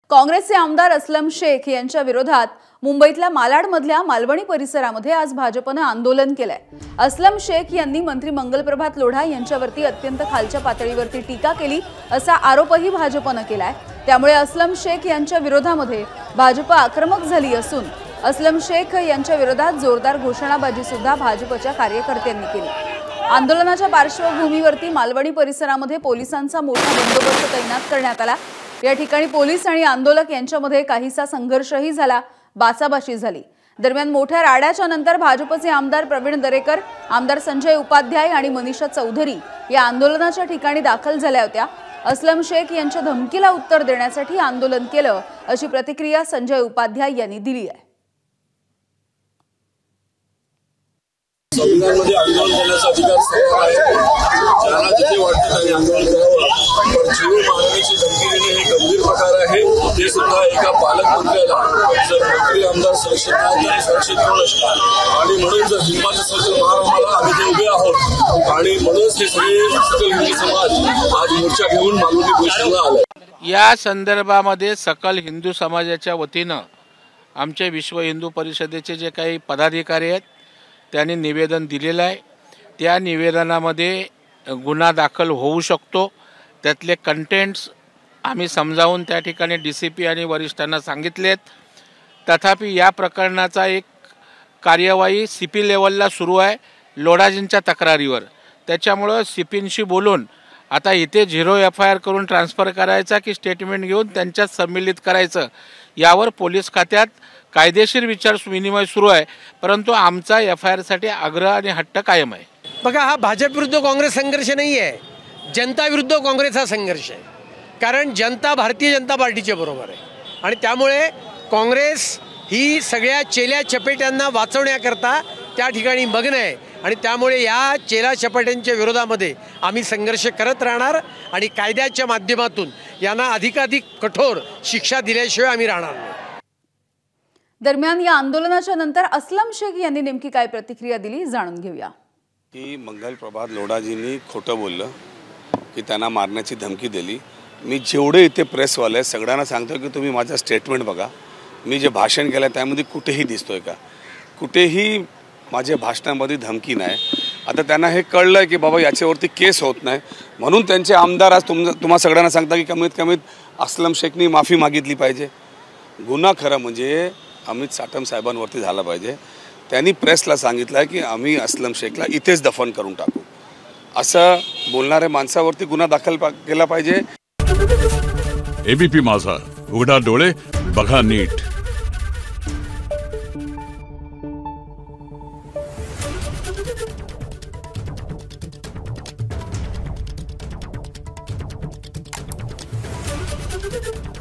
काँग्रेसचे आमदार असलम शेख यांच्या विरोधात मुंबईतल्या मालाडमधल्या मालवणी परिसरामध्ये आज भाजपने आंदोलन केलंय। असलम शेख यांनी मंत्री मंगलप्रभात लोढा यांच्यावरती अत्यंत खालच्या पातळीवरती टीका केली असा आरोपही भाजपने केलाय। त्यामुळे असलम शेख यांच्या विरोधामध्ये भाजप आक्रमक झाली असून असलम शेख यांच्या विरोधात जोरदार घोषणाबाजी सुद्धा भाजपच्या कार्यकर्त्यांनी केली। आंदोलनाच्या पार्श्वभूमीवरती मालवणी परिसरामध्ये पोलिसांचा मोठा बंदोबस्त तैनात करण्यात आला। या ठिकाणी पोलीस आणि आंदोलक यांच्यामध्ये काहीसा संघर्षही झाला, बाचाबाची झाली। दरम्यान मोठ्या राड्याच्या नंतर भाजपचे आमदार प्रवीण दरेकर, आमदार संजय उपाध्याय आणि मनीषा चौधरी या आंदोलनाच्या ठिकाणी दाखल झाल्या होत्या। असलम शेख यांच्या धमकीला उत्तर देण्यासाठी आंदोलन केलं अशी प्रतिक्रिया संजय उपाध्याय यांनी दिली आहे। संविधानामध्ये आंदोलन करण्याचा अधिकार सर्वांना आहे। ज्यांना जिथे वाटतं त्यांनी आंदोलन करावं, पण जीव मारण्याची धमकी देणे हे गंभीर प्रकार आहे। ते सुद्धा एका पालकमंत्र्याला जर मंत्री आमदार सुरक्षित नाही तरी सुरक्षित कोण असणार, आणि म्हणून जर हिंदमाता सर्कल महाराष्ट्राला आम्ही ते उभे आहोत आणि म्हणूनच हे सगळे सकल हिंदू समाज आज मोर्चा घेऊन मालवणी पोलिसांना आलाय। या संदर्भामध्ये सकल हिंदू समाजाच्या वतीनं आमचे विश्व हिंदू परिषदेचे जे काही पदाधिकारी आहेत त्यांनी निवेदन दिलेलं आहे। त्या निवेदनामध्ये गुन्हा दाखल होऊ शकतो, त्यातले कंटेंट्स आम्ही समजावून त्या ठिकाणी DCP आणि वरिष्ठांना सांगितलेत। तथापि या प्रकरणाचा एक कार्यवाही CP लेवलला सुरू आहे लोढाजींच्या तक्रारीवर। त्याच्यामुळं CPंशी बोलून आता इथे 0 FIR करून ट्रान्सफर करायचा की स्टेटमेंट घेऊन त्यांच्यात सम्मिलित करायचं यावर पोलीस खात्यात कायदेशीर विचार विनिमय सुरू आहे। परंतु आमचा FIR साठी आग्रह आणि हट्ट कायम आहे। बघा, हा भाजप विरुद्ध काँग्रेस संघर्ष नाही आहे, जनता विरुद्ध काँग्रेस हा संघर्ष आहे। कारण जनता भारतीय जनता पार्टीच्या बरोबर आहे आणि त्यामुळे काँग्रेस ही सगळ्या चेल्या चपेट्यांना वाचवण्याकरता त्या ठिकाणी मग्न आहे आणि त्यामुळे या चेला चपाट्यांच्या विरोधामध्ये आम्ही संघर्ष करत राहणार आणि कायद्याच्या माध्यमातून यांना अधिकाधिक कठोर शिक्षा दिल्याशिवाय आम्ही राहणार नाही। दरम्यान या आंदोलनाच्या नंतर असलम शेख यांनी नेमकी काय प्रतिक्रिया दिली जाणून घेऊया। की मंगलप्रभात लोढाजींनी खोटं बोललं की त्यांना मारण्याची धमकी दिली। मी जेवढे इथे प्रेसवाले सगळ्यांना सांगतो की तुम्ही माझं स्टेटमेंट बघा, मी जे भाषण केलं त्यामध्ये कुठेही दिसतोय का, कुठेही माझ्या भाषणामध्ये धमकी नाही। आता त्यांना हे कळलं की बाबा याच्यावरती केस होत नाही, म्हणून त्यांचे आमदार आज तुम्हा सगळ्यांना सांगता की कमीत कमीत असलम शेखनी माफी मागितली पाहिजे। गुन्हा खरं म्हणजे अमित साटम साहेबांवरती झाला पाहिजे। त्यांनी प्रेसला सांगितलं आहे की आम्ही असलम शेखला इथेच दफन करून टाकू, असं बोलणाऱ्या माणसावरती गुन्हा दाखल केला पाहिजे। ABP माझा, उघडा डोळे बघा नीट। you